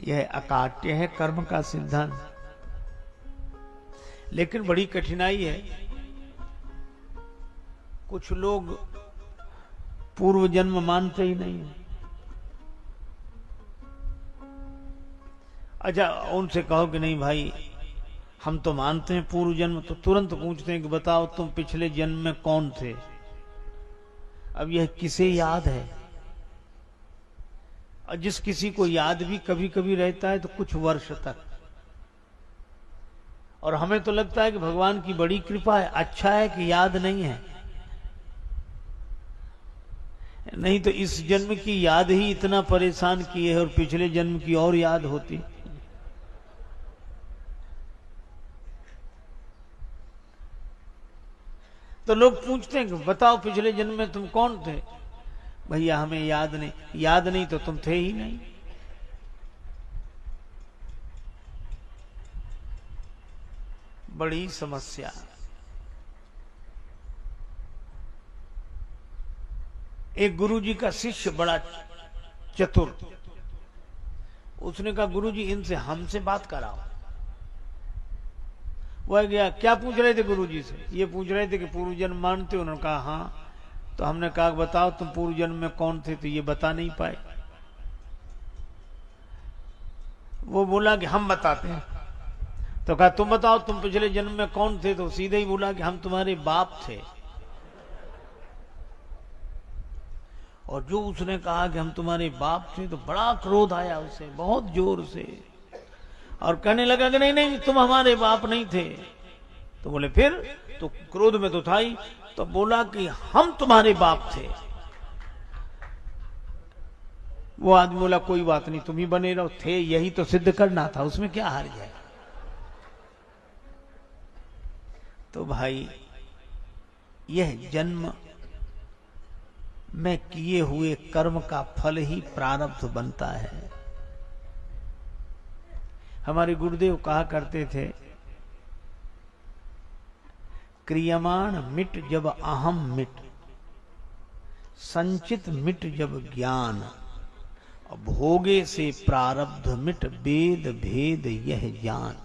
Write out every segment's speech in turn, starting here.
यह अकाट्य है कर्म का सिद्धांत। लेकिन बड़ी कठिनाई है, कुछ लोग पूर्व जन्म मानते ही नहीं है। अच्छा, उनसे कहो कि नहीं भाई हम तो मानते हैं पूर्व जन्म, तो तुरंत पूछते हैं कि बताओ तुम पिछले जन्म में कौन थे। अब यह किसे याद है? और जिस किसी को याद भी कभी कभी रहता है तो कुछ वर्ष तक, और हमें तो लगता है कि भगवान की बड़ी कृपा है, अच्छा है कि याद नहीं है। नहीं तो इस जन्म की याद ही इतना परेशान किए है, और पिछले जन्म की और याद होती। तो लोग पूछते हैं कि बताओ पिछले जन्म में तुम कौन थे। भैया हमें याद नहीं। याद नहीं तो तुम थे ही नहीं। बड़ी समस्या। एक गुरुजी का शिष्य बड़ा चतुर, उसने कहा गुरुजी इनसे हमसे बात कराओ। वह गया, क्या पूछ रहे थे गुरुजी से? ये पूछ रहे थे कि पूर्व जन्म मानते हो? उन्होंने कहा हाँ। तो हमने कहा बताओ तुम पूर्व जन्म में कौन थे? तो ये बता नहीं पाए। वो बोला कि हम बताते हैं। तो कहा तुम बताओ तुम पिछले जन्म में कौन थे? तो सीधे ही बोला कि हम तुम्हारे बाप थे। और जो उसने कहा कि हम तुम्हारे बाप थे तो बड़ा क्रोध आया उसे, बहुत जोर से, और कहने लगा कि नहीं नहीं तुम हमारे बाप नहीं थे। तो बोले फिर? तो क्रोध में तो था ही। तो बोला कि हम तुम्हारे बाप थे। वो आदमी बोला कोई बात नहीं, तुम ही बने रहो, थे यही तो सिद्ध करना था, उसमें क्या हार गया। तो भाई यह जन्म में किए हुए कर्म का फल ही प्रारब्ध बनता है। हमारे गुरुदेव कहा करते थे, क्रियमाण मिट जब अहम मिट, संचित मिट जब ज्ञान, भोगे से प्रारब्ध मिट, वेद भेद यह जान।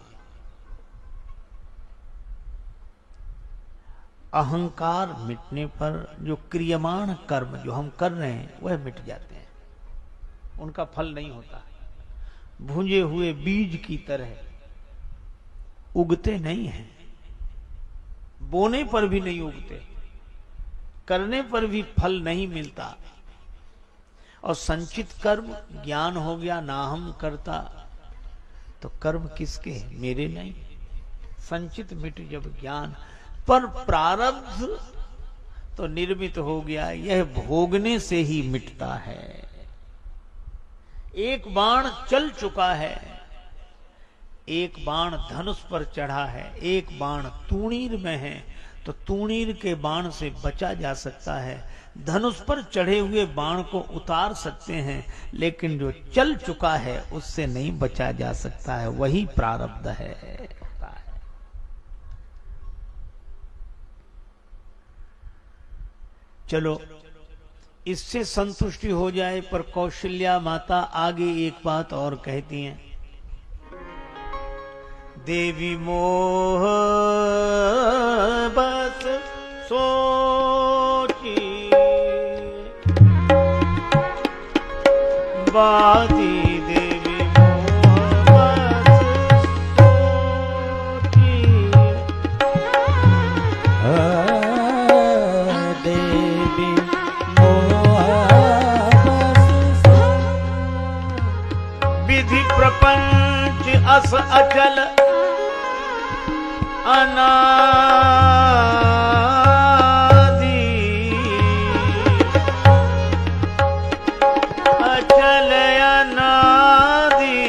अहंकार मिटने पर जो क्रियमाण कर्म जो हम कर रहे हैं वह मिट जाते हैं, उनका फल नहीं होता। भुंजे हुए बीज की तरह उगते नहीं हैं, बोने पर भी नहीं उगते, करने पर भी फल नहीं मिलता। और संचित कर्म ज्ञान हो गया, ना हम करता, तो कर्म किसके? मेरे नहीं। संचित मिट जब ज्ञान, पर प्रारब्ध तो निर्मित हो गया, यह भोगने से ही मिटता है। एक बाण चल चुका है, एक बाण धनुष पर चढ़ा है, एक बाण तूणीर में है, तो तूणीर के बाण से बचा जा सकता है। धनुष पर चढ़े हुए बाण को उतार सकते हैं, लेकिन जो चल चुका है उससे नहीं बचा जा सकता है। वही प्रारब्ध है। चलो इससे संतुष्टि हो जाए, पर कौशल्या माता आगे एक बात और कहती हैं। देवी मोह बस सोची, बाती देवी मोह बस सोची, देवी मोह बस विधि प्रपंच अस अचल अनादि, अचल अनादि,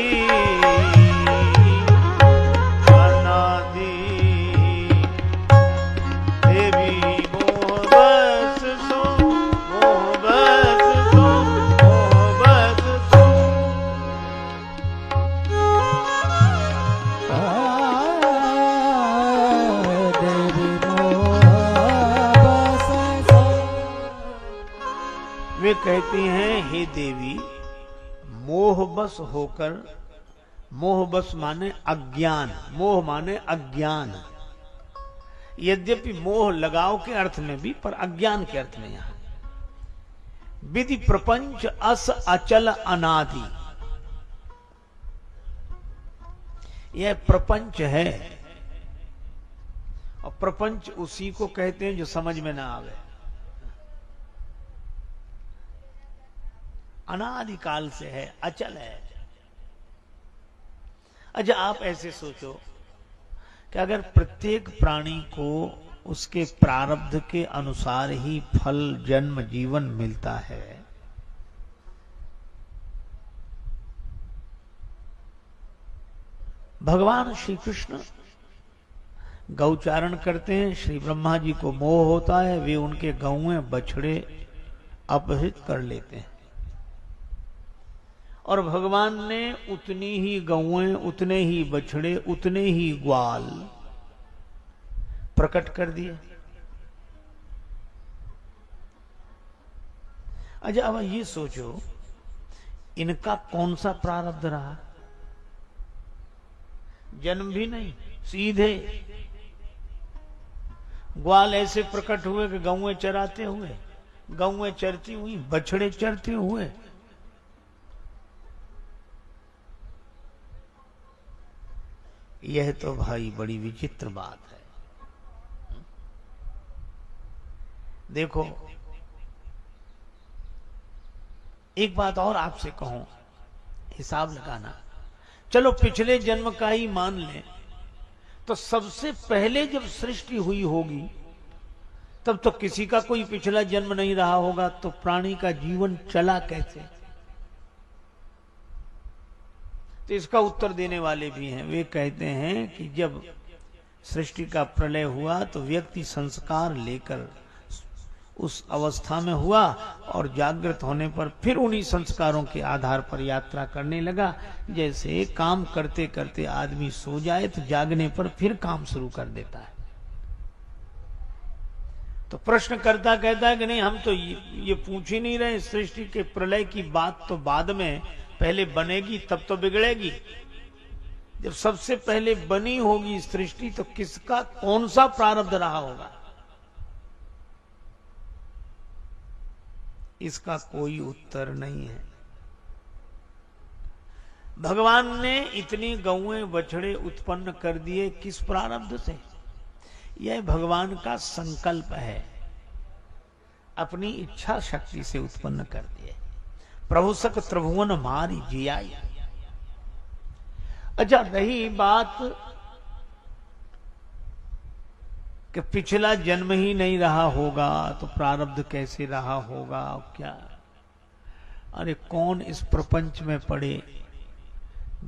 अनादि देवी मोह बस सो, मोह बस सो, मोह बस सो। वे कहती हैं, हे देवी, मोह बस होकर मोह बस माने अज्ञान, मोह माने अज्ञान। यद्यपि मोह लगाव के अर्थ में भी, पर अज्ञान के अर्थ में यहां। विधि प्रपंच अस अचल अनादि, यह प्रपंच है। और प्रपंच उसी को कहते हैं जो समझ में ना आवे। अनादिकाल से है, अचल है। अच्छा, आप ऐसे सोचो कि अगर प्रत्येक प्राणी को उसके प्रारब्ध के अनुसार ही फल, जन्म, जीवन मिलता है, भगवान श्री कृष्ण गौचारण करते हैं, श्री ब्रह्मा जी को मोह होता है, वे उनके गौएं बछड़े अपहृत कर लेते हैं, और भगवान ने उतनी ही गौएं, उतने ही बछड़े, उतने ही ग्वाल प्रकट कर दिए। अच्छा, अब ये सोचो, इनका कौन सा प्रारब्ध रहा? जन्म भी नहीं, सीधे ग्वाल ऐसे प्रकट हुए कि गौएं चराते हुए, गौएं चरती हुई, बछड़े चरते हुए। यह तो भाई बड़ी विचित्र बात है। देखो, एक बात और आपसे कहूं, हिसाब लगाना। चलो पिछले जन्म का ही मान लें, तो सबसे पहले जब सृष्टि हुई होगी तब तो किसी का कोई पिछला जन्म नहीं रहा होगा, तो प्राणी का जीवन चला कैसे? तो इसका उत्तर देने वाले भी हैं। वे कहते हैं कि जब सृष्टि का प्रलय हुआ तो व्यक्ति संस्कार लेकर उस अवस्था में हुआ, और जागृत होने पर फिर उन्हीं संस्कारों के आधार पर यात्रा करने लगा। जैसे काम करते करते आदमी सो जाए तो जागने पर फिर काम शुरू कर देता है। तो प्रश्नकर्ता कहता है कि नहीं, हम तो ये पूछ ही नहीं रहे, सृष्टि के प्रलय की बात तो बाद में, पहले बनेगी तब तो बिगड़ेगी। जब सबसे पहले बनी होगी सृष्टि तो किसका कौन सा प्रारब्ध रहा होगा? इसका कोई उत्तर नहीं है। भगवान ने इतनी गौएं बछड़े उत्पन्न कर दिए, किस प्रारब्ध से? यह भगवान का संकल्प है, अपनी इच्छा शक्ति से उत्पन्न कर दिए। प्रभु सक त्रिभुवन मारी जियाई। अच्छा, रही बात कि पिछला जन्म ही नहीं रहा होगा तो प्रारब्ध कैसे रहा होगा? क्या, अरे कौन इस प्रपंच में पड़े?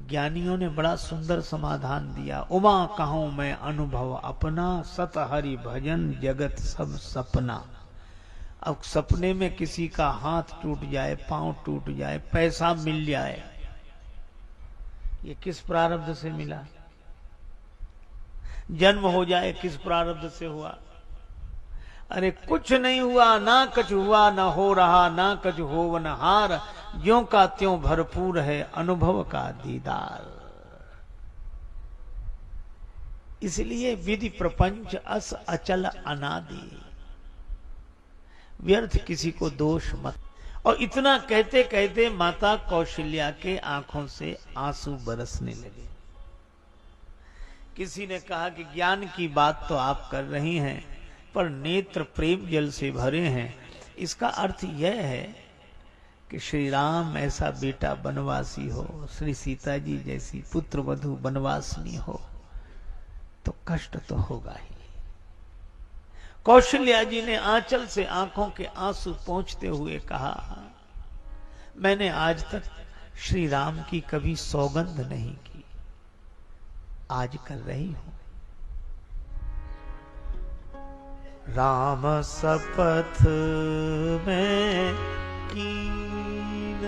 ज्ञानियों ने बड़ा सुंदर समाधान दिया। उमा कहूं मैं अनुभव अपना, सत हरि भजन जगत सब सपना। अब सपने में किसी का हाथ टूट जाए, पांव टूट जाए, पैसा मिल जाए, ये किस प्रारब्ध से मिला? जन्म हो जाए, किस प्रारब्ध से हुआ? अरे कुछ नहीं हुआ, ना कुछ हुआ, ना हो रहा, ना कुछ होवनहार, ज्यों का त्यों भरपूर है अनुभव का दीदार। इसलिए विधि प्रपंच अस अचल अनादि, व्यर्थ किसी को दोष मत। और इतना कहते कहते माता कौशल्या के आंखों से आंसू बरसने लगे। किसी ने कहा कि ज्ञान की बात तो आप कर रही हैं, पर नेत्र प्रेम जल से भरे हैं। इसका अर्थ यह है कि श्री राम ऐसा बेटा बनवासी हो, श्री सीता जी जैसी पुत्र वधू बनवासनी हो, तो कष्ट तो होगा ही। कौशल्या जी ने आंचल से आंखों के आंसू पोंछते हुए कहा, मैंने आज तक श्री राम की कभी सौगंध नहीं की, आज कर रही हूं। राम शपथ में कीन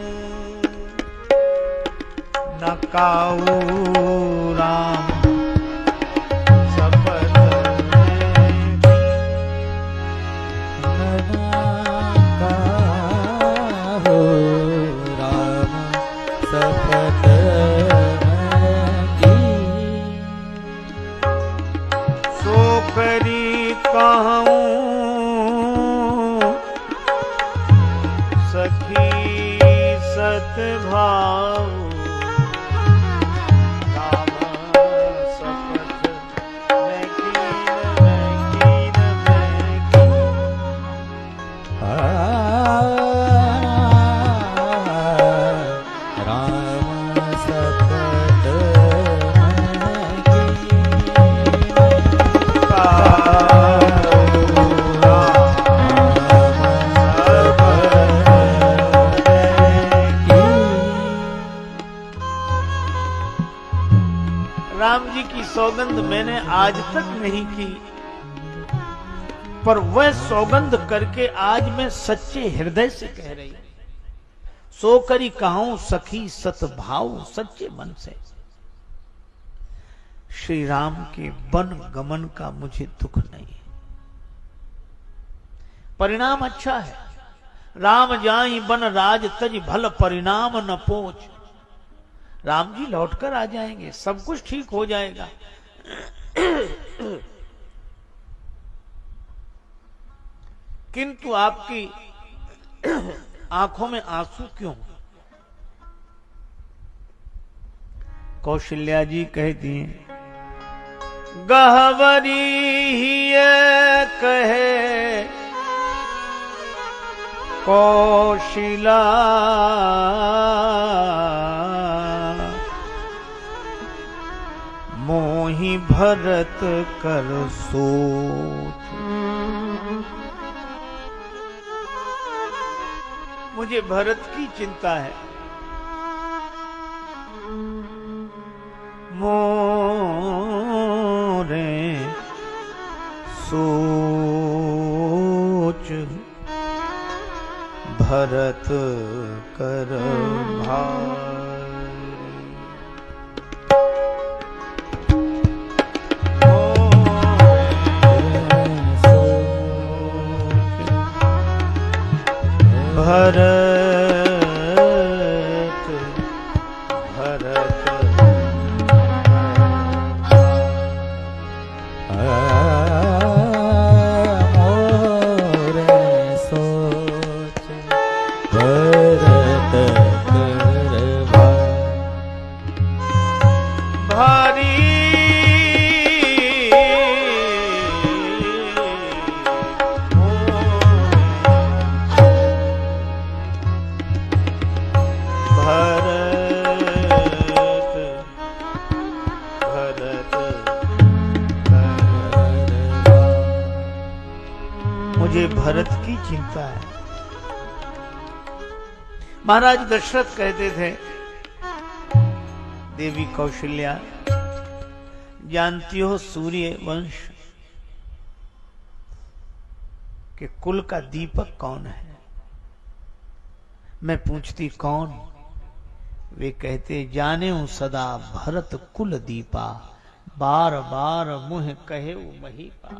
न काऊ, राम शपथ में न काऊ, राम शपथ में सपत राम जी की सौगंध मैंने आज तक नहीं की, पर वह सौगंध करके आज मैं सच्चे हृदय से कह रही हूं। सो करी कहूं सखी सतभाव, सच्चे मन से। श्री राम के वन गमन का मुझे दुख नहीं है, परिणाम अच्छा है। राम जाई बन राज तज भल परिणाम न पोच। राम जी लौटकर आ जाएंगे, सब कुछ ठीक हो जाएगा। किंतु आपकी आंखों में आंसू क्यों? कौशल्या जी कहती हैं, गहवरी ही कहे कौशिला मोहि भरत कर सोच। मुझे भरत की चिंता है। मोरे सोच भरत कर भरत भरत मोरे सोच भरत कर भारी मुझे भरत की चिंता है। महाराज दशरथ कहते थे, देवी कौशल्या जानती हो सूर्य वंश के कुल का दीपक कौन है? मैं पूछती कौन? वे कहते, जाने हूं सदा भरत कुल दीपा, बार बार मुह कहे महीपा।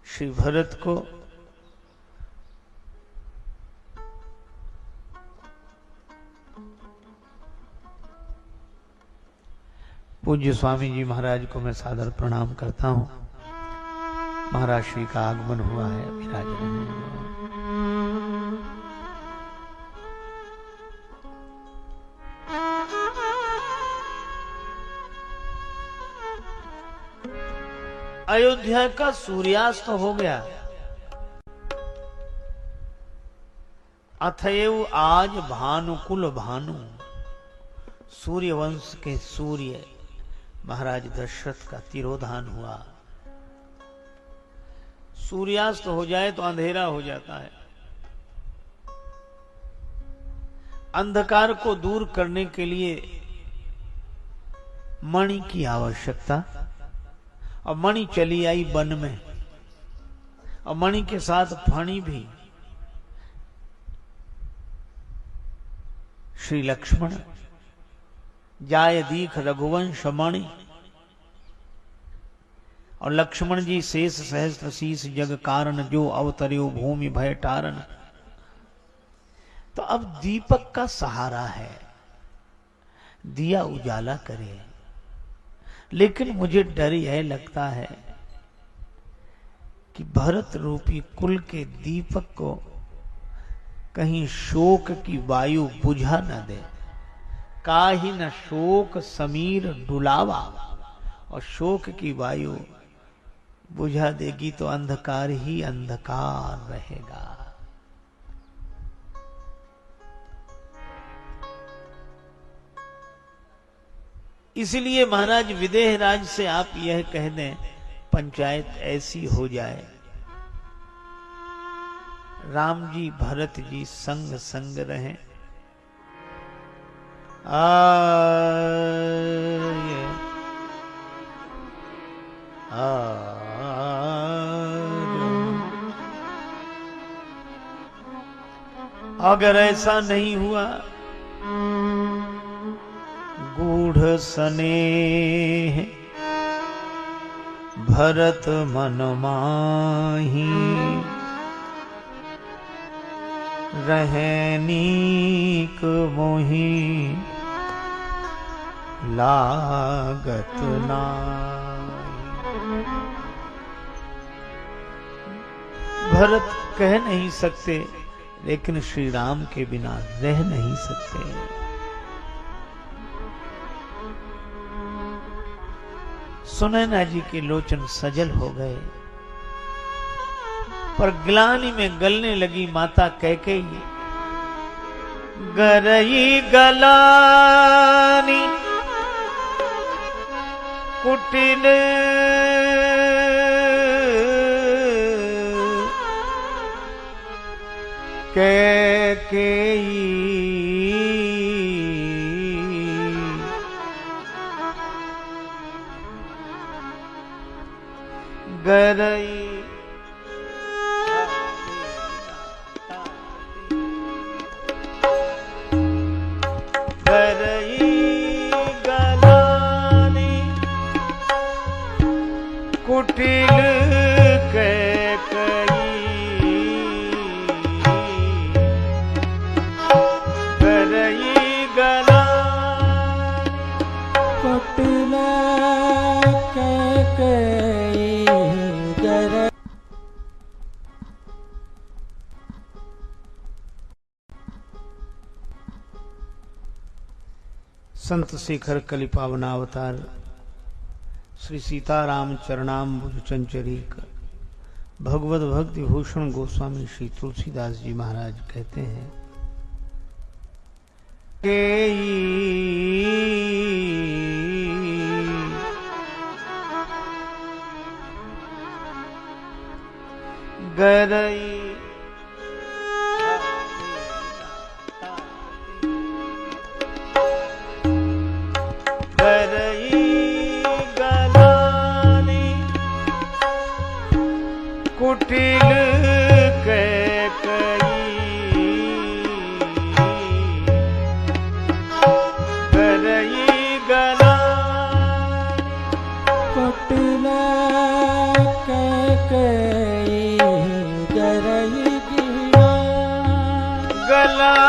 श्री भरत को पूज्य स्वामी जी महाराज को मैं सादर प्रणाम करता हूं। महाराज श्री का आगमन हुआ है, विराज रहे हैं। अयोध्या का सूर्यास्त हो गया। अथएव आज भानुकुल भानु, सूर्यवंश के सूर्य महाराज दशरथ का तिरोधान हुआ। सूर्यास्त हो जाए तो अंधेरा हो जाता है। अंधकार को दूर करने के लिए मणि की आवश्यकता, और मणि चली आई वन में, और मणि के साथ फणी भी। श्री लक्ष्मण जाय दीख रघुवंश मणि, और लक्ष्मण जी शेष सहस्त्र शीस जग कारण, जो अवतर्यो भूमि भय टारन। तो अब दीपक का सहारा है, दिया उजाला करे। लेकिन मुझे डर यह लगता है कि भरत रूपी कुल के दीपक को कहीं शोक की वायु बुझा न दे। काहि न शोक समीर डुलावा, और शोक की वायु बुझा देगी तो अंधकार ही अंधकार रहेगा। इसलिए महाराज विदेहराज से आप यह कह दें, पंचायत ऐसी हो जाए, राम जी भरत जी संग संग रहें। अगर ऐसा नहीं हुआ, गूढ़ स्नेह भरत मन माही, रहनीक मोही लागत नाई। भरत कह नहीं सकते, लेकिन श्री राम के बिना रह नहीं सकते। सुनैना जी के लोचन सजल हो गए, पर ग्लानि में गलने लगी माता कैकेयी। गरई गलानी कुटिल कैकेयी, गरई कुटिल कैकेयी, गरई गलानी कुटिल कैकेयी, गरई। संत शेखर कलिपावनावतार श्री सीताराम चरणाम्बुज चंचरीक भगवत भक्ति भूषण गोस्वामी श्री तुलसीदास जी महाराज कहते हैं, गरई कुटिल कैकेयी, गरई गलानी कुटिल कैकेयी, गरई गलानी,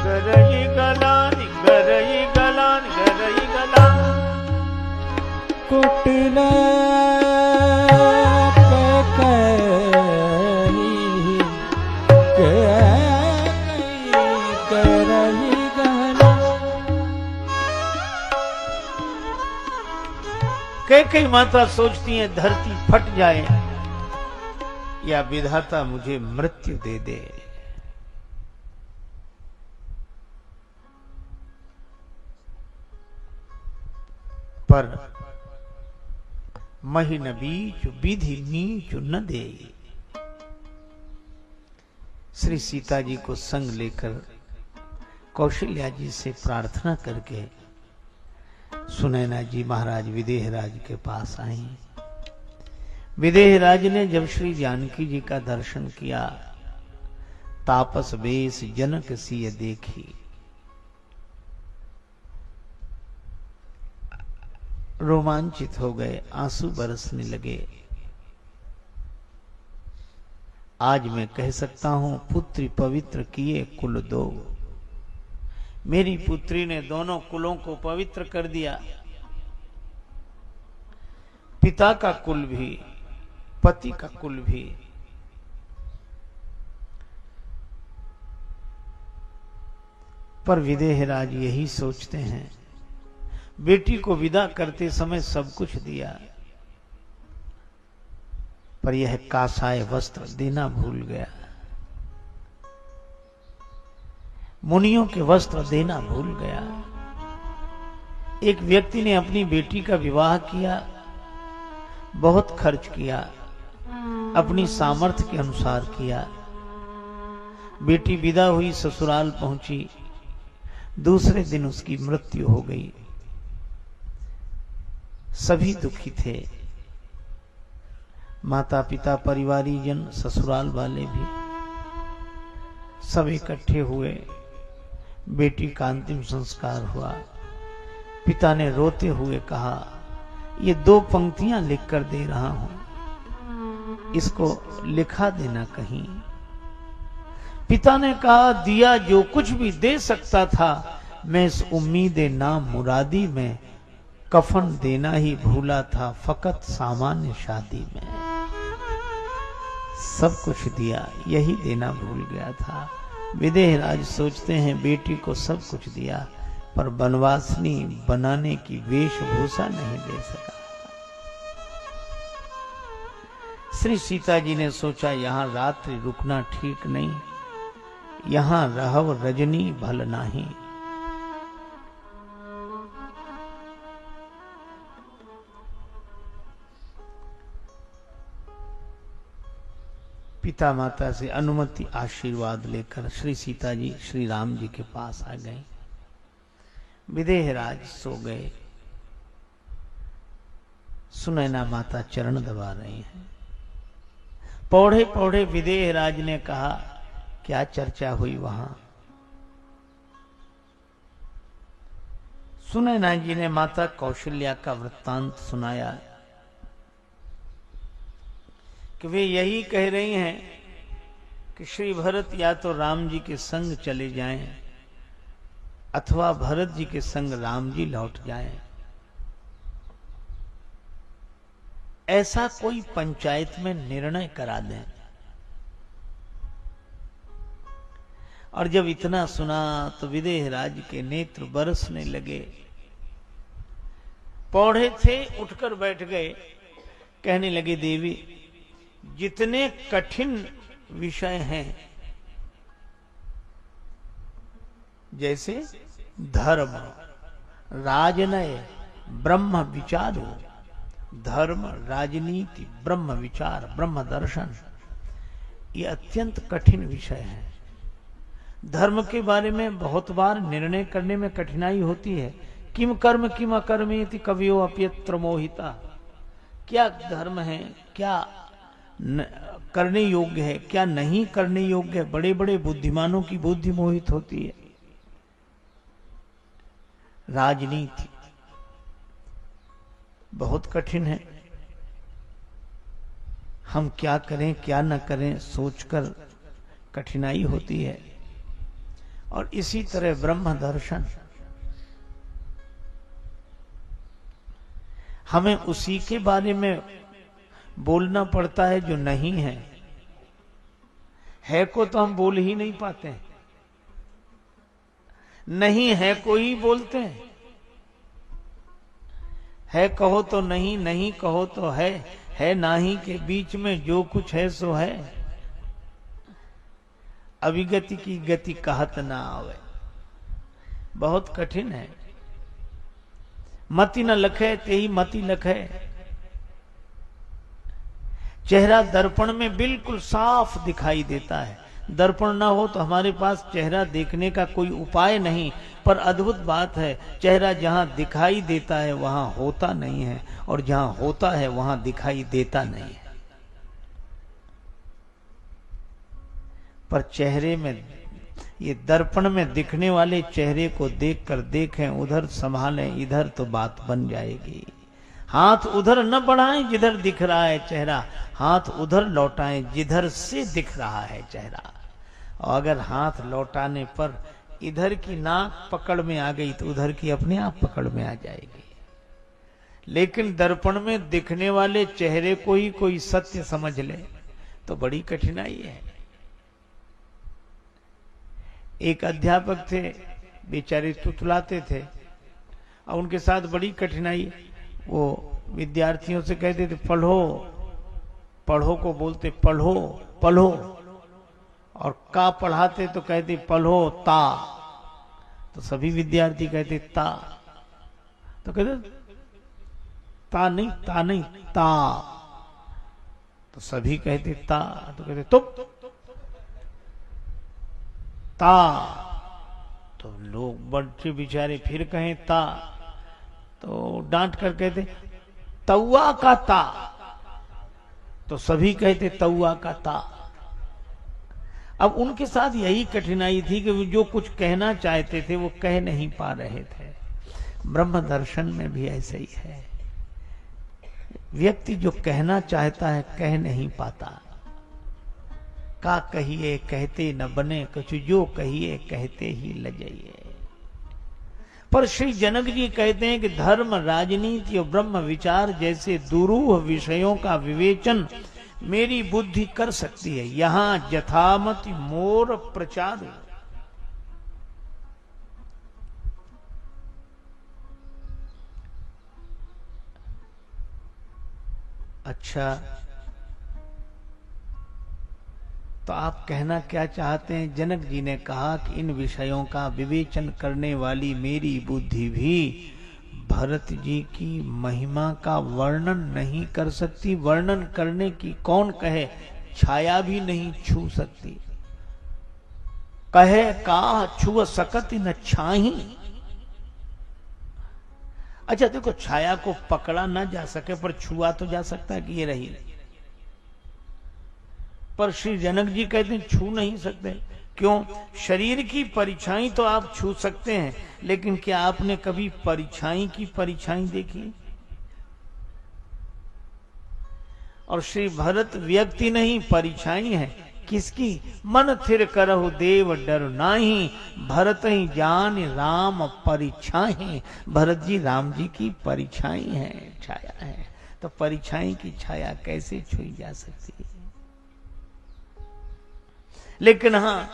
गरई गलानी, गरई गलानी, गरई गलानी। कुटिल कैकेयी, गरई गलानी। कैकेयी माता सोचती है धरती फट जाए या विधाता मुझे मृत्यु दे दे। पर महीन बीच विधि नीच न दे। श्री सीता जी को संग लेकर कौशल्या जी से प्रार्थना करके सुनैना जी महाराज विदेहराज के पास आई। विदेहराज ने जब श्री जानकी जी का दर्शन किया, तापस बेस जनक सिय देखी, रोमांचित हो गए, आंसू बरसने लगे। आज मैं कह सकता हूं, पुत्री पवित्र किए कुल दो। मेरी पुत्री ने दोनों कुलों को पवित्र कर दिया, पिता का कुल भी, पति का कुल भी। पर विदेहराज यही सोचते हैं, बेटी को विदा करते समय सब कुछ दिया, पर यह कासाय वस्त्र देना भूल गया। मुनियों के वस्त्र देना भूल गया। एक व्यक्ति ने अपनी बेटी का विवाह किया, बहुत खर्च किया, अपनी सामर्थ्य के अनुसार किया। बेटी विदा हुई, ससुराल पहुंची, दूसरे दिन उसकी मृत्यु हो गई। सभी दुखी थे, माता पिता, परिवारीजन, ससुराल वाले भी सब इकट्ठे हुए। बेटी का अंतिम संस्कार हुआ। पिता ने रोते हुए कहा, ये 2 पंक्तियां लिख कर दे रहा हूं, इसको लिखा देना कहीं। पिता ने कहा, दिया जो कुछ भी दे सकता था, मैं इस उम्मीद नाम मुरादी में कफन देना ही भूला था, फकत सामान्य शादी में। सब कुछ दिया, यही देना भूल गया था। विदेहराज सोचते हैं बेटी को सब कुछ दिया, पर बनवासनी बनाने की वेशभूषा नहीं दे सका। श्री सीता जी ने सोचा, यहां रात्रि रुकना ठीक नहीं, यहां रहव रजनी भल नाही। पिता माता से अनुमति, आशीर्वाद लेकर श्री सीता जी श्री राम जी के पास आ गए। विदेहराज सो गए। सुनैना माता चरण दबा रही हैं। पौड़े पौड़े विदेहराज ने कहा, क्या चर्चा हुई वहां? सुनैना जी ने माता कौशल्या का वृत्तांत सुनाया कि वे यही कह रही हैं कि श्री भरत या तो राम जी के संग चले जाएं अथवा भरत जी के संग राम जी लौट जाएं। ऐसा कोई पंचायत में निर्णय करा दें। और जब इतना सुना तो विदेहराज के नेत्र बरसने लगे। पौड़े थे, उठकर बैठ गए, कहने लगे, देवी जितने कठिन विषय हैं, जैसे धर्म, राजनय, ब्रह्म विचारो, धर्म, राजनीति, ब्रह्म विचार, ब्रह्म दर्शन, ये अत्यंत कठिन विषय है। धर्म के बारे में बहुत बार निर्णय करने में कठिनाई होती है। किम कर्म किम अकर्मेति कवियो अप्यत्र मोहिता। क्या धर्म है, क्या करने योग्य है, क्या नहीं करने योग्य है। बड़े बड़े बुद्धिमानों की बुद्धि मोहित होती है। राजनीति बहुत कठिन है। हम क्या करें क्या न करें सोचकर कठिनाई होती है। और इसी तरह ब्रह्म दर्शन, हमें उसी के बारे में बोलना पड़ता है जो नहीं है को तो हम बोल ही नहीं पाते। नहीं है को ही बोलते हैं। है कहो तो नहीं, नहीं कहो तो है नाही के बीच में जो कुछ है सो है। अविगति की गति कहत ना आवे। बहुत कठिन है। मति न लखे ते ही मति लखे। चेहरा दर्पण में बिल्कुल साफ दिखाई देता है। दर्पण ना हो तो हमारे पास चेहरा देखने का कोई उपाय नहीं। पर अद्भुत बात है, चेहरा जहां दिखाई देता है वहां होता नहीं है, और जहां होता है वहां दिखाई देता नहीं है। पर चेहरे में, ये दर्पण में दिखने वाले चेहरे को देखकर देखें, उधर संभालें, इधर तो बात बन जाएगी। हाथ उधर न बढ़ाएं जिधर दिख रहा है चेहरा, हाथ उधर लौटाएं जिधर से दिख रहा है चेहरा। और अगर हाथ लौटाने पर इधर की नाक पकड़ में आ गई तो उधर की अपने आप पकड़ में आ जाएगी। लेकिन दर्पण में दिखने वाले चेहरे को ही कोई सत्य समझ ले तो बड़ी कठिनाई है। एक अध्यापक थे, बेचारे तुतलाते थे और उनके साथ बड़ी कठिनाई। वो विद्यार्थियों से कहते थे पढ़ो, पढ़ो को बोलते पढ़ो पढ़ो, और का पढ़ाते तो कहते पढ़ो ता, तो सभी विद्यार्थी कहते ता, तो कहते ता नहीं ता, तो सभी कहते ता, तो कहते तुप ता, तो लोग बच्चे बेचारे फिर कहें ता, तो डांट कर कहते तौआ का ता, तो सभी कहते तौआ का ता। अब उनके साथ यही कठिनाई थी कि वो जो कुछ कहना चाहते थे वो कह नहीं पा रहे थे। ब्रह्म दर्शन में भी ऐसे ही है, व्यक्ति जो कहना चाहता है कह नहीं पाता। का कहिए कहते न बने, कुछ जो कहिए कहते ही लजाइए। पर श्री जनक जी कहते हैं कि धर्म, राजनीति और ब्रह्म विचार जैसे दुरूह विषयों का विवेचन मेरी बुद्धि कर सकती है, यहां यथामति मोर प्रचार। अच्छा, तो आप कहना क्या चाहते हैं? जनक जी ने कहा कि इन विषयों का विवेचन करने वाली मेरी बुद्धि भी भरत जी की महिमा का वर्णन नहीं कर सकती। वर्णन करने की कौन कहे, छाया भी नहीं छू सकती। कहे का छुअ सकत न छाही। अच्छा देखो, छाया को पकड़ा ना जा सके पर छुआ तो जा सकता है कि ये रही, पर श्री जनक जी कहते हैं छू नहीं सकते। क्यों? शरीर की परछाई तो आप छू सकते हैं, लेकिन क्या आपने कभी परछाई की परछाई देखी? और श्री भरत व्यक्ति नहीं, परछाई है। किसकी? मन थिर करहु देव डर नाही, भरत ही जान राम परिछाई। भरत जी राम जी की परछाई है, छाया है, तो परछाई की छाया कैसे छुई जा सकती है? लेकिन हां,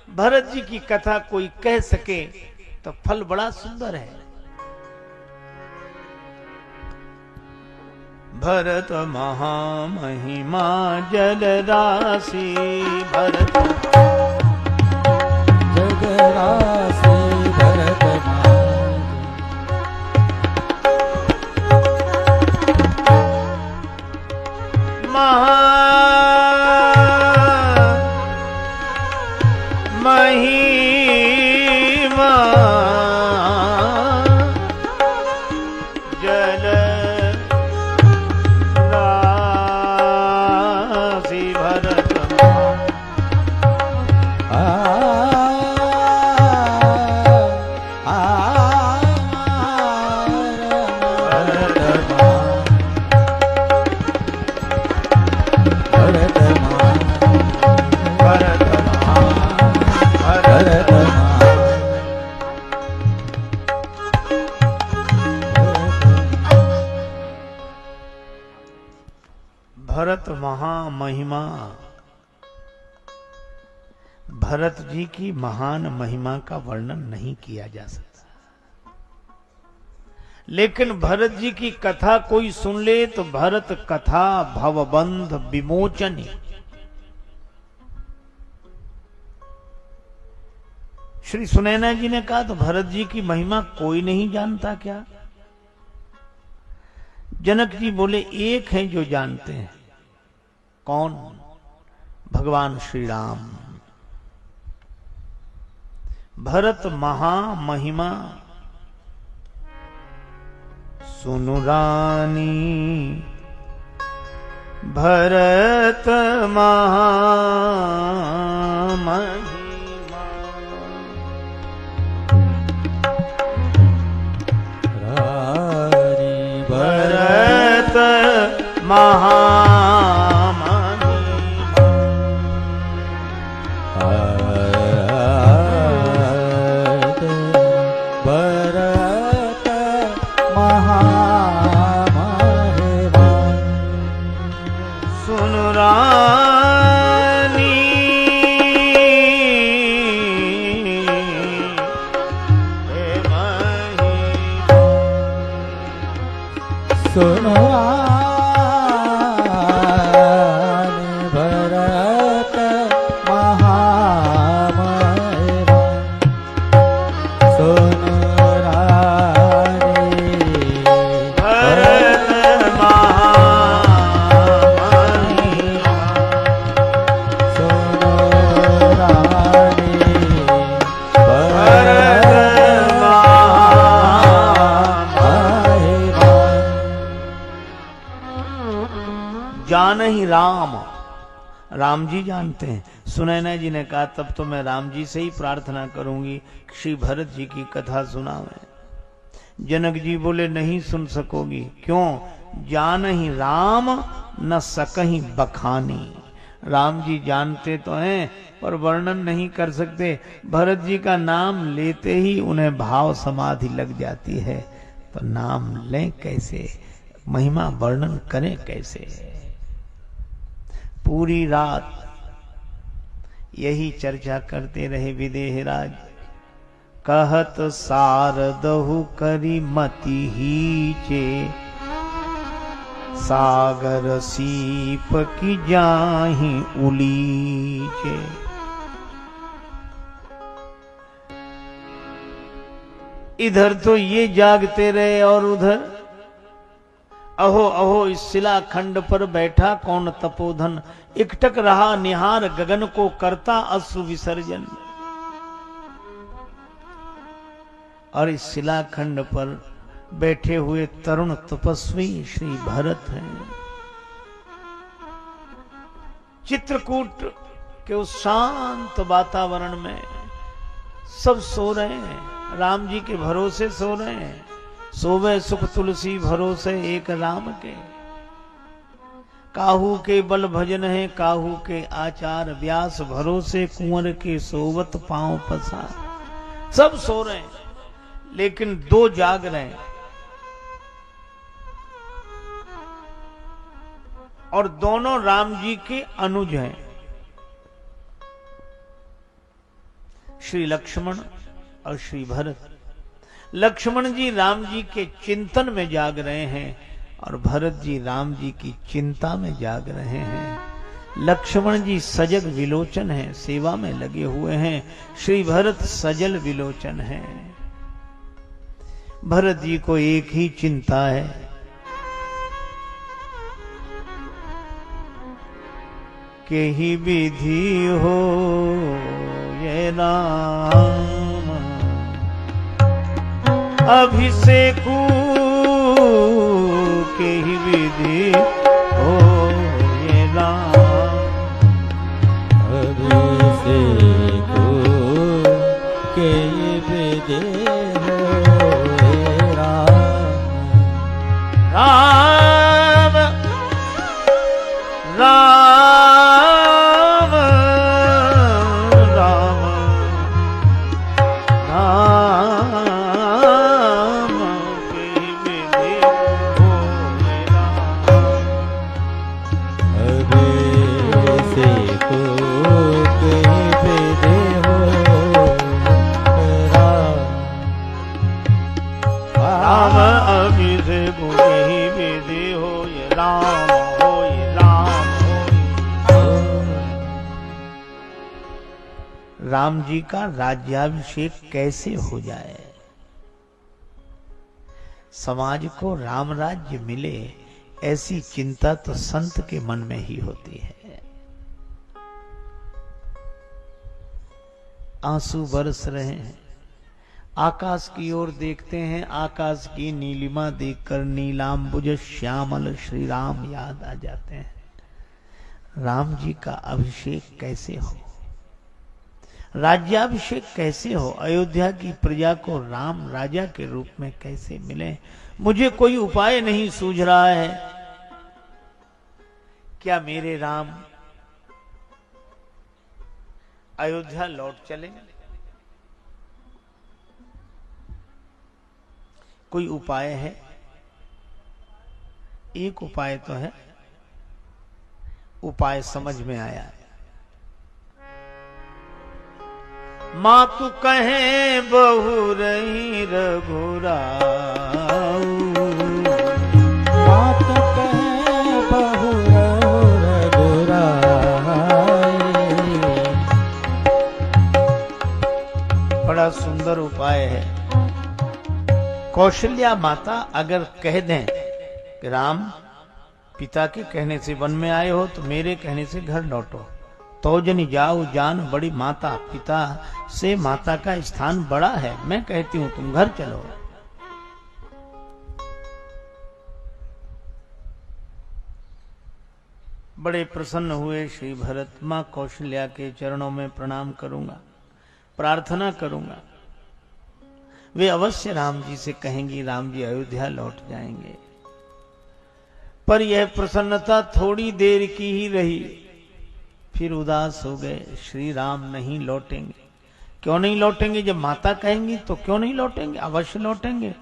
भरत जी की कथा कोई कह सके तो फल बड़ा सुंदर है। भरत महामहिमा जल राशि, भरत जग राशि भरत महा महिमा जल राशि भरत भरत महामहिमा। भरत जी की महान महिमा का वर्णन नहीं किया जा सकता, लेकिन भरत जी की कथा कोई सुन ले तो भरत कथा भवबंध विमोचन। श्री सुनैना जी ने कहा तो भरत जी की महिमा कोई नहीं जानता क्या? जनक जी बोले एक हैं जो जानते हैं। कौन? भगवान श्री राम। भरत महामहिमा सुनु रानी, भरत महामहिमा। रानी भरत महामहिमा। भरत महामहिमा सुनु रानी, हे महिमा। सुनो रानी भरत महा नहीं राम, राम जी जानते हैं। सुनैना जी ने कहा तब तो मैं राम जी से ही प्रार्थना करूंगी श्री भरत जी की कथा सुनावें। जनक जी बोले नहीं सुन सकोगी, क्यों? जानहि राम न सकहि बखानी। राम जी जानते तो हैं पर वर्णन नहीं कर सकते। भरत जी का नाम लेते ही उन्हें भाव समाधि लग जाती है, तो नाम लें कैसे, महिमा वर्णन करें कैसे। पूरी रात यही चर्चा करते रहे विदेहराज। कहत सारदहु करी मति हीचे, सागर सीप की जाहि उलीचे। इधर तो ये जागते रहे और उधर अहो अहो इस शिलाखंड पर बैठा कौन तपोधन, एकटक रहा निहार गगन को करता अश्रु विसर्जन। और इस शिलाखंड पर बैठे हुए तरुण तपस्वी श्री भरत हैं। चित्रकूट के उस शांत वातावरण में सब सो रहे हैं, राम जी के भरोसे सो रहे हैं। सोवे सुख तुलसी भरोसे एक राम के, काहू के बल भजन है काहू के आचार, व्यास भरोसे कुंवर के सोवत पांव पसार। सब सो रहे हैं लेकिन दो जाग रहे हैं, और दोनों राम जी के अनुज हैं, श्री लक्ष्मण और श्री भरत। लक्ष्मण जी राम जी के चिंतन में जाग रहे हैं और भरत जी राम जी की चिंता में जाग रहे हैं। लक्ष्मण जी सजग विलोचन हैं, सेवा में लगे हुए हैं। श्री भरत सजल विलोचन हैं। भरत जी को एक ही चिंता है, के ही विधि हो ये राम अभिषेकु, के ही विधि हो ये राम अभिषेकु, के ही विधि हो ये राम। राम राम राम जी का राज्याभिषेक कैसे हो जाए, समाज को राम राज्य मिले, ऐसी चिंता तो संत के मन में ही होती है। आंसू बरस रहे हैं, आकाश की ओर देखते हैं, आकाश की नीलिमा देखकर नीलांबुज श्यामल श्री राम याद आ जाते हैं। राम जी का अभिषेक कैसे हो, राज्याभिषेक कैसे हो, अयोध्या की प्रजा को राम राजा के रूप में कैसे मिले, मुझे कोई उपाय नहीं सूझ रहा है। क्या मेरे राम अयोध्या लौट चले? कोई उपाय है? एक उपाय तो है, उपाय समझ में आया है। मातु कहे बहु रही रघुराऊ, मातु कहे बहु रघुराऊ। बड़ा सुंदर उपाय है। कौशल्या माता अगर कह दें कि राम पिता के कहने से वन में आए हो तो मेरे कहने से घर लौटो, तो जनी जाओ जान बड़ी माता, पिता से माता का स्थान बड़ा है, मैं कहती हूं तुम घर चलो। बड़े प्रसन्न हुए श्री भरत। मां कौशल्या के चरणों में प्रणाम करूंगा, प्रार्थना करूंगा। वे अवश्य राम जी से कहेंगी राम जी अयोध्या लौट जाएंगे। पर यह प्रसन्नता थोड़ी देर की ही रही, फिर उदास हो गए। श्री राम नहीं लौटेंगे। क्यों नहीं लौटेंगे? जब माता कहेंगी तो क्यों नहीं लौटेंगे? अवश्य लौटेंगे।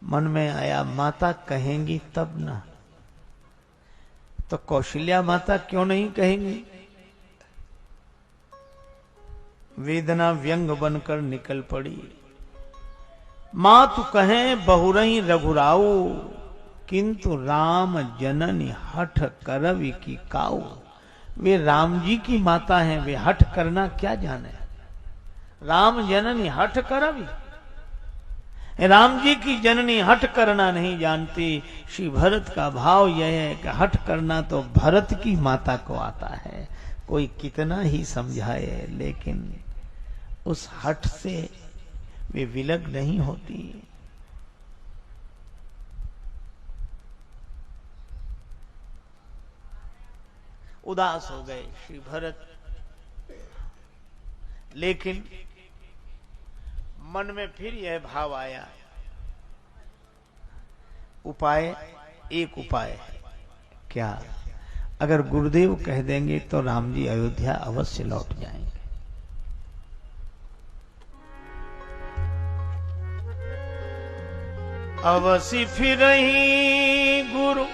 मन में आया माता कहेंगी तब ना, तो कौशल्या माता क्यों नहीं कहेंगी? वेदना व्यंग बनकर निकल पड़ी। मां तू कहे बहुरही रघुराऊ, किंतु राम जननी हठ करवि की काऊ। वे राम जी की माता हैं, वे हठ करना क्या जाने। राम जननी हठ करवि, राम जी की जननी हठ करना नहीं जानती। श्री भरत का भाव यह है कि हठ करना तो भरत की माता को आता है। कोई कितना ही समझाए, लेकिन उस हठ से वे विलग नहीं होती। उदास हो गए श्री भरत, लेकिन मन में फिर यह भाव आया, उपाय, एक उपाय है। क्या? अगर गुरुदेव कह देंगे तो राम जी अयोध्या अवश्य लौट जाएंगे। अवश्य फिर ही गुरु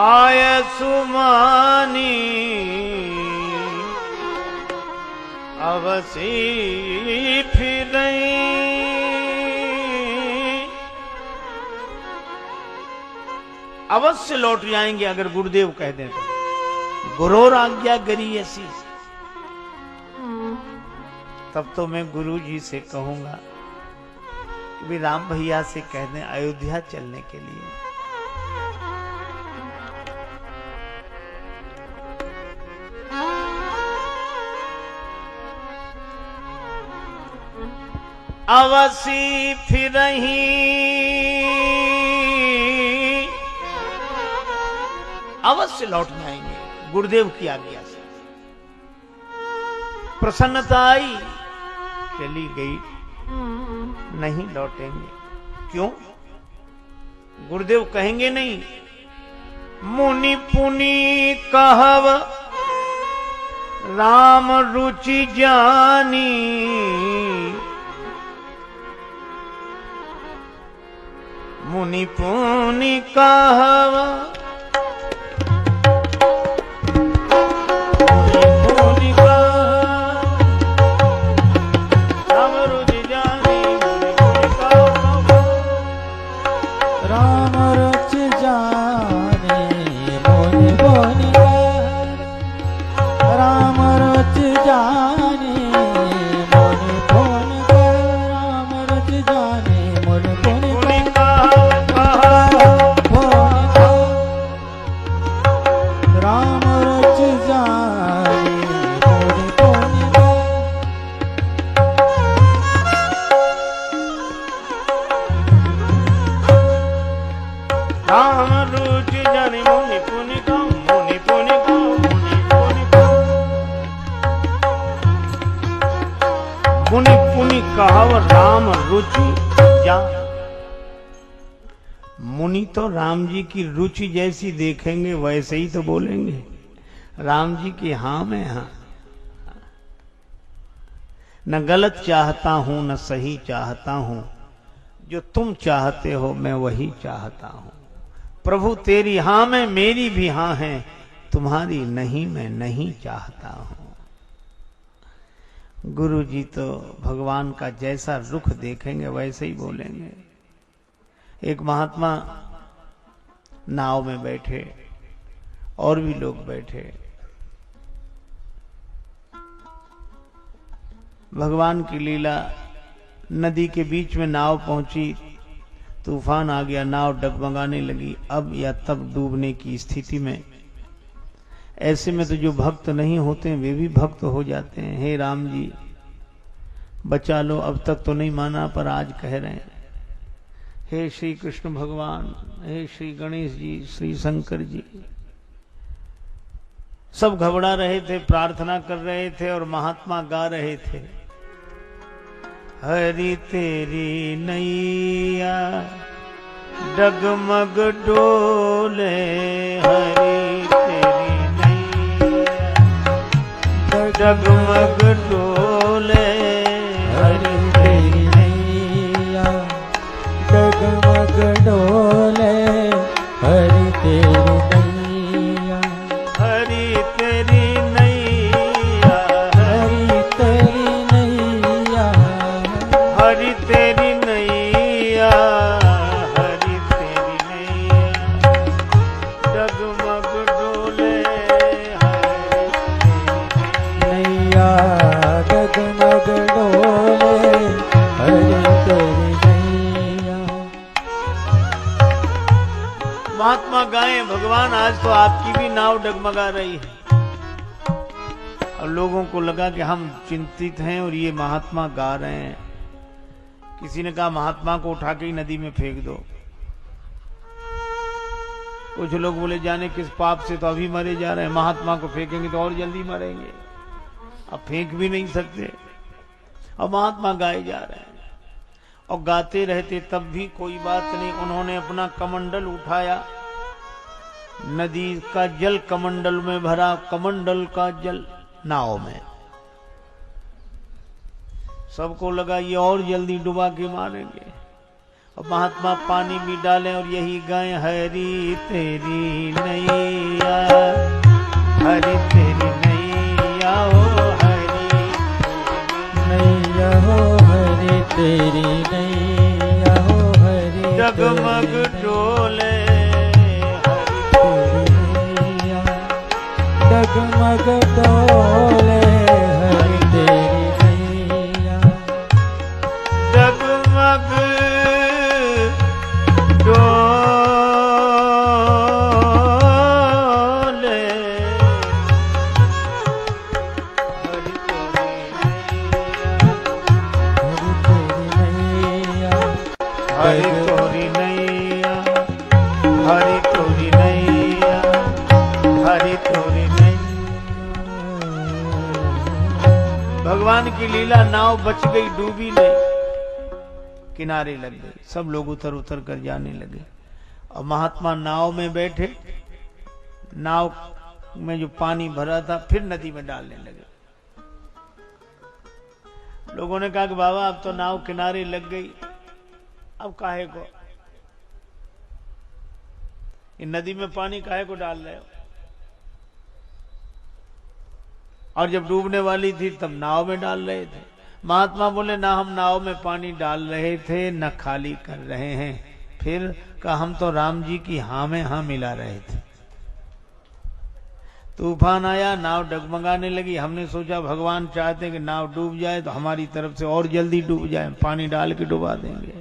आय सुमानी, अवश्य फिर अवश्य लौट जाएंगे अगर गुरुदेव कह दें तो। गुरोर आज्ञा गरी ऐसी, तब तो मैं गुरु जी से कहूंगा कि भी राम भैया से कह दें अयोध्या चलने के लिए। अवश्य फिर अवश्य लौट जाएंगे गुरुदेव की आज्ञा से। प्रसन्नता आई, चली गई, नहीं लौटेंगे। क्यों? गुरुदेव कहेंगे नहीं, मुनि पुनि कहव राम रुचि जानी, मुनि पुनि कहव राम रुचि जान। मुनि तो राम जी की रुचि जैसी देखेंगे वैसे ही तो बोलेंगे। राम जी की हाँ में हाँ, न गलत चाहता हूं न सही चाहता हूं, जो तुम चाहते हो मैं वही चाहता हूं। प्रभु तेरी हाँ में मेरी भी हाँ है, तुम्हारी नहीं मैं नहीं चाहता हूं। गुरु जी तो भगवान का जैसा रुख देखेंगे वैसे ही बोलेंगे। एक महात्मा नाव में बैठे, और भी लोग बैठे, भगवान की लीला, नदी के बीच में नाव पहुंची, तूफान आ गया, नाव डगमगाने लगी। अब या तब डूबने की स्थिति में, ऐसे में तो जो भक्त नहीं होते हैं वे भी भक्त हो जाते हैं। हे राम जी बचा लो, अब तक तो नहीं माना पर आज कह रहे हैं, हे श्री कृष्ण भगवान, हे श्री गणेश जी, श्री शंकर जी, सब घबरा रहे थे, प्रार्थना कर रहे थे और महात्मा गा रहे थे, हरि तेरी नैया डगमग डोले, हरि तेरी नैया डगमग डोले, हरि तेरी नैया डगमग डोले, हरि तेरी नैया, हरि तेरी नैया, हरि तेरी नैया, हरि तेरी नैया, हरि तेरी नैया डगमग डोले, हरि नैया डगमग डोले, हरि तेरी नैया। महात्मा गाएं, भगवान आज तो आपकी भी नाव डगमगा रही है। और लोगों को लगा कि हम चिंतित हैं और ये महात्मा गा रहे हैं। किसी ने कहा महात्मा को उठा के ही नदी में फेंक दो। कुछ लोग बोले जाने किस पाप से तो अभी मरे जा रहे हैं, महात्मा को फेंकेंगे तो और जल्दी मरेंगे, अब फेंक भी नहीं सकते। और महात्मा गाए जा रहे हैं और गाते रहते, तब भी कोई बात नहीं। उन्होंने अपना कमंडल उठाया, नदी का जल कमंडल में भरा, कमंडल का जल नाव में। सबको लगा ये और जल्दी डुबा के मारेंगे, और महात्मा पानी भी डालें और यही गाएं, हरि तेरी नैया, हरि तेरी नैया, हो हरि नैया हो हरि तेरी नैया, हो हरि डगमग डोले, तेरी नैया डगमग डोले, हरि तेरी नैया, डगमग डोले, हरि तेरी नैया, हरि तेरी नैया, हरि तेरी नैया, हरि तेरी नैया। भगवान की लीला, नाव बच गई, डूबी नहीं, किनारे लग गई। सब लोग उतर उतर कर जाने लगे और महात्मा नाव में बैठे, नाव में जो पानी भरा था फिर नदी में डालने लगे। लोगों ने कहा कि बाबा अब तो नाव किनारे लग गई, अब काहे को इन नदी में पानी काहे को डाल रहे हो? और जब डूबने वाली थी तब नाव में डाल रहे थे। महात्मा बोले ना हम नाव में पानी डाल रहे थे, न खाली कर रहे हैं। फिर कहा हम तो राम जी की हाँ में हाँ मिला रहे थे। तूफान आया, नाव डगमगाने लगी। हमने सोचा भगवान चाहते हैं कि नाव डूब जाए तो हमारी तरफ से और जल्दी डूब जाए, पानी डाल के डुबा देंगे।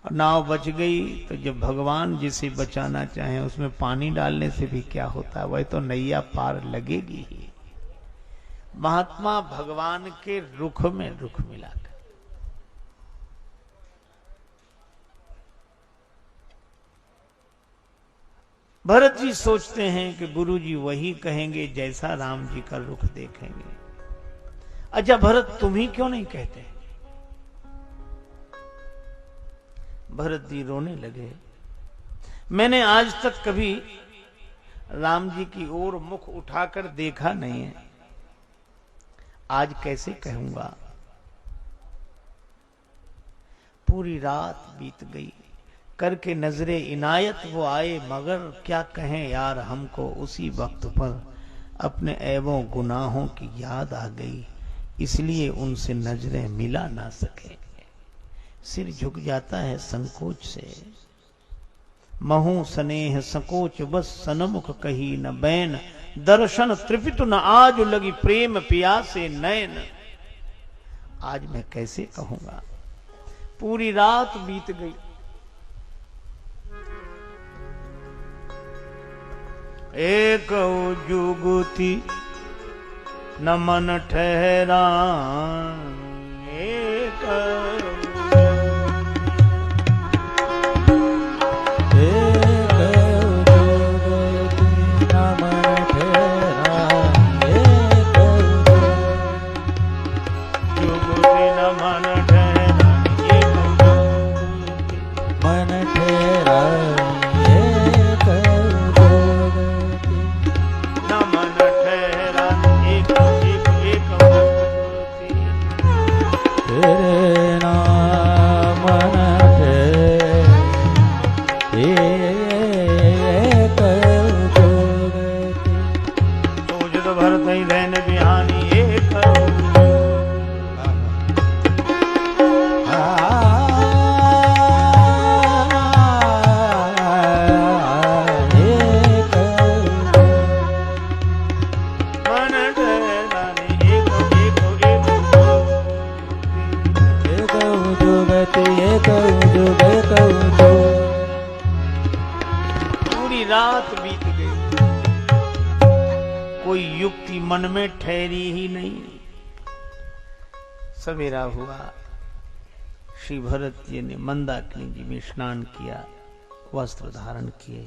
और नाव बच गई। तो जब भगवान जिसे बचाना चाहे उसमें पानी डालने से भी क्या होता है, वह तो नैया पार लगेगी ही। महात्मा भगवान के रुख में रुख मिलाकर भरत जी सोचते हैं कि गुरु जी वही कहेंगे जैसा राम जी का रुख देखेंगे। अच्छा भरत तुम ही क्यों नहीं कहते? भरत जी रोने लगे। मैंने आज तक कभी राम जी की ओर मुख उठाकर देखा नहीं है, आज कैसे कहूंगा। पूरी रात बीत गई, करके नजरे इनायत वो आए, मगर क्या कहें यार हमको उसी वक्त पर अपने ऐबों गुनाहों की याद आ गई, इसलिए उनसे नजरें मिला ना सके। सिर झुक जाता है संकोच से, महू स्नेह संकोच बस सनमुख कही न बैन, दर्शन त्रिपित न आज लगी प्रेम प्यासे नैन। आज मैं कैसे कहूंगा, पूरी रात बीत गई। एक जुगुती न मन ठहरा, एक भरत रहन बिहानी एक पूरी रात बीत गई, कोई युक्ति मन में ठहरी ही नहीं। सवेरा हुआ, श्री भरत जी ने मंदाकिनी जी में स्नान किया, वस्त्र धारण किए,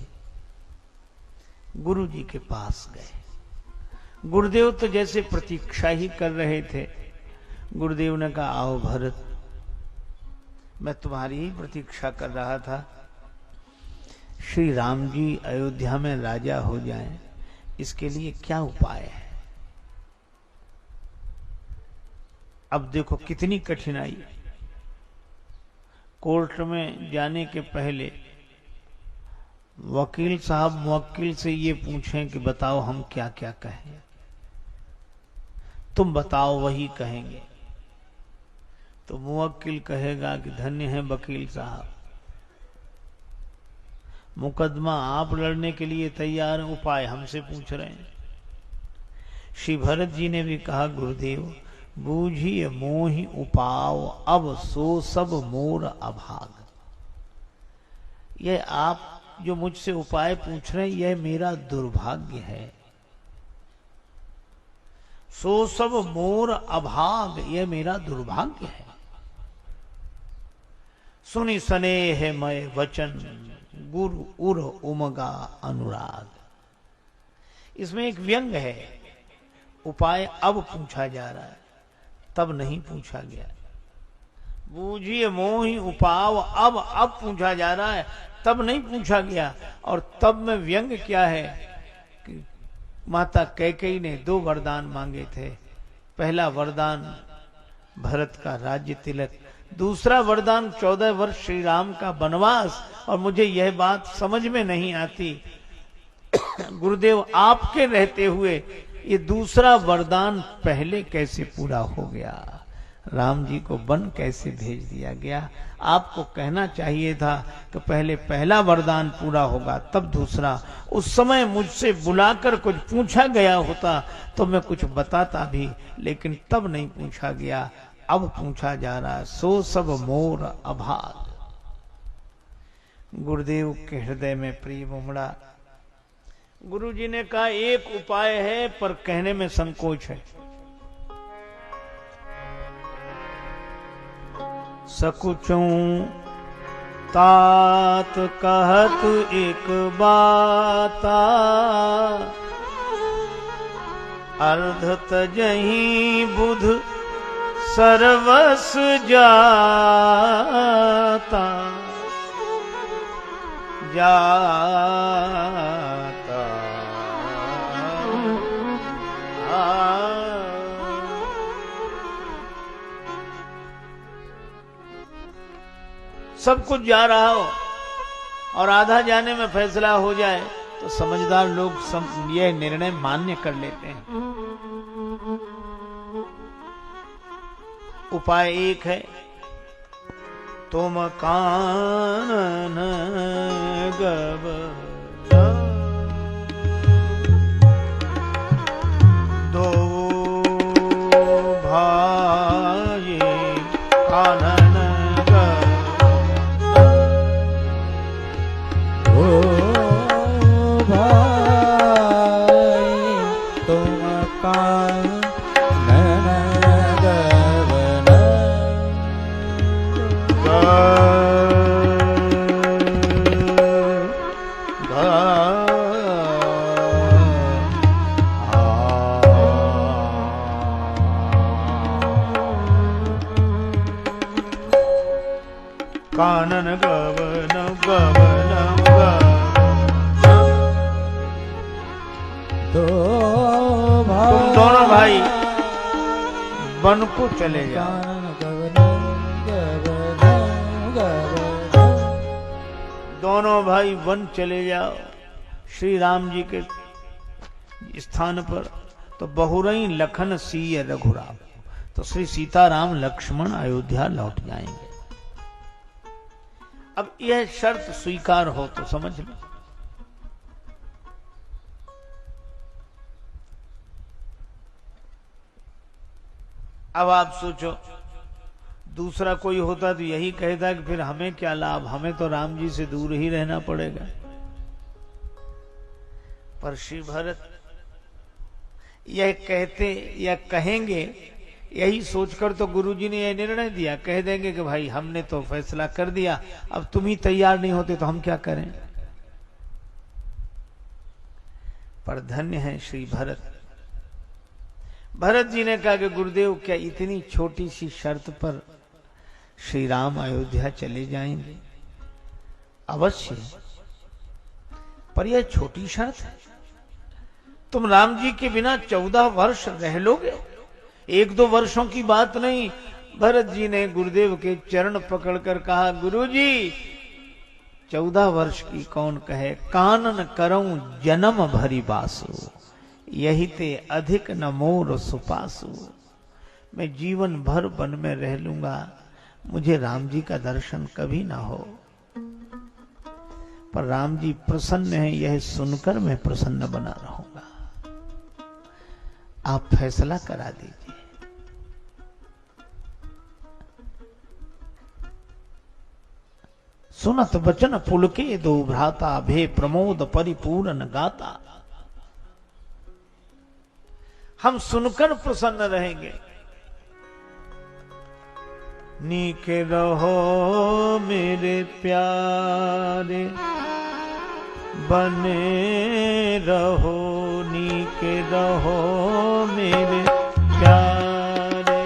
गुरु जी के पास गए। गुरुदेव तो जैसे प्रतीक्षा ही कर रहे थे। गुरुदेव ने कहा, आओ भरत, मैं तुम्हारी ही प्रतीक्षा कर रहा था। श्री राम जी अयोध्या में राजा हो जाएं, इसके लिए क्या उपाय है? अब देखो कितनी कठिनाई। कोर्ट में जाने के पहले वकील साहब मुवक्किल से ये पूछें कि बताओ हम क्या क्या कहें, तुम बताओ वही कहेंगे। तो मुवक्किल कहेगा कि धन्य है वकील साहब, मुकदमा आप लड़ने के लिए तैयार हैं, उपाय हमसे पूछ रहे हैं। श्री भरत जी ने भी कहा, गुरुदेव बूझिए मोहि उपाव, अब सो सब मोर अभाग। यह आप जो मुझसे उपाय पूछ रहे हैं, यह मेरा दुर्भाग्य है। सो सब मोर अभाग, यह मेरा दुर्भाग्य है। सुनि स्नेह मय वचन, गुरु उर उमगा अनुराग। इसमें एक व्यंग है। उपाय अब पूछा जा रहा है, तब नहीं पूछा गया। बूझिए मोहि उपाव, अब पूछा जा रहा है, तब नहीं पूछा गया। और तब में व्यंग क्या है कि माता कैकेयी ने 2 वरदान मांगे थे। पहला वरदान भरत का राज्य तिलक, दूसरा वरदान 14 वर्ष श्री राम का वनवास। और मुझे यह बात समझ में नहीं आती, गुरुदेव आपके रहते हुए ये दूसरा वरदान पहले कैसे पूरा हो गया? राम जी को वन कैसे भेज दिया गया? आपको कहना चाहिए था कि पहले पहला वरदान पूरा होगा तब दूसरा। उस समय मुझसे बुलाकर कुछ पूछा गया होता तो मैं कुछ बताता भी, लेकिन तब नहीं पूछा गया, अब पूछा जा रहा है। सो सब मोर अभाग। गुरुदेव के हृदय में प्रेम उमड़ा। गुरु जी ने कहा, एक उपाय है पर कहने में संकोच है। सकुचूं तात कहत एक बाता, अर्ध तजहि बुध सर्वस जाता। सब कुछ जा रहा हो और आधा जाने में फैसला हो जाए तो समझदार लोग यह निर्णय मान्य कर लेते हैं। उपाय एक है, तुम कानन गवना, दो भाई कानन गवना, ओ भाई तुम कानन गवना, कानन गवन गवन दो तुम दोनों भाई वन को चले जाओ। दोनों भाई वन चले जाओ। श्री राम जी के स्थान पर तो बहुरई लखन सीय रघुराम, तो श्री सीताराम लक्ष्मण अयोध्या लौट जाएंगे। अब यह शर्त स्वीकार हो तो समझ लो। अब आप सोचो, दूसरा कोई होता तो यही कहता कि फिर हमें क्या लाभ, हमें तो राम जी से दूर ही रहना पड़ेगा। पर श्री भरत यह कहते या कहेंगे, यही सोचकर तो गुरुजी ने यह निर्णय दिया। कह देंगे कि भाई हमने तो फैसला कर दिया, अब तुम ही तैयार नहीं होते तो हम क्या करें। पर धन्य है श्री भरत। भरत जी ने कहा कि गुरुदेव क्या इतनी छोटी सी शर्त पर श्री राम अयोध्या चले जाएंगे? अवश्य, पर यह छोटी शर्त है। तुम राम जी के बिना 14 वर्ष रह लोगे, 1-2 वर्षों की बात नहीं। भरत जी ने गुरुदेव के चरण पकड़कर कहा, गुरुजी 14 वर्ष की कौन कहे, कानन करऊं जन्म भरी बासु, यही ते अधिक न मोर सुपासु। मैं जीवन भर वन में रह लूंगा, मुझे राम जी का दर्शन कभी ना हो। पर राम जी प्रसन्न है, यह सुनकर मैं प्रसन्न बना रहूंगा। आप फैसला करा दीजिए। सुनत वचन पुलके दो भ्राता, भे प्रमोद परिपूर्ण गाता। हम सुनकर प्रसन्न रहेंगे। नीके रहो मेरे प्यारे, बने रहो नीके रहो मेरे प्यारे,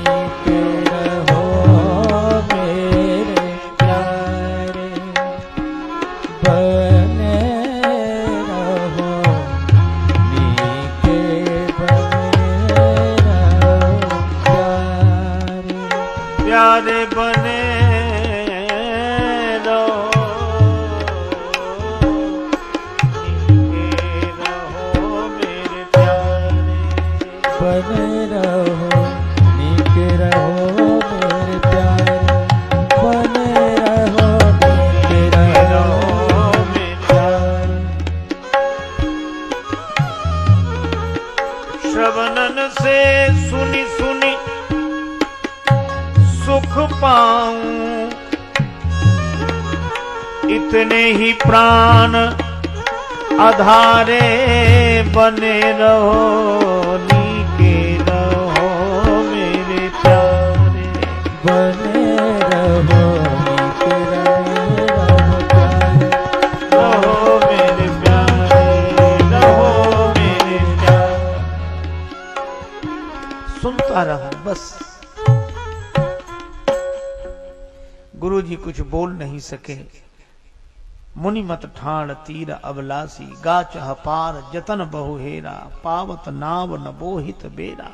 नीके रहो मेरे प्यारे, बने रहो नीके बने रहो प्यारे, प्यारे बने बने रहो नीके रहो मेरे प्यारे, बने रहो नीके रहो मेरे प्यारे। श्रवणन से सुनी सुनी सुख पाऊं, इतने ही प्राण आधारे बने रहो नीके रहो मेरे प्यारे, बने रहो नीके रहो प्यारे, रहो मेरे प्यारे, रहो मेरे प्यारे। सुनता रहो बस। गुरुजी कुछ बोल नहीं सके। मुनिमत ठाण तीर अबलासी, गाचह पार जतन बहु हेरा, पावत नाव न बोहित बेरा।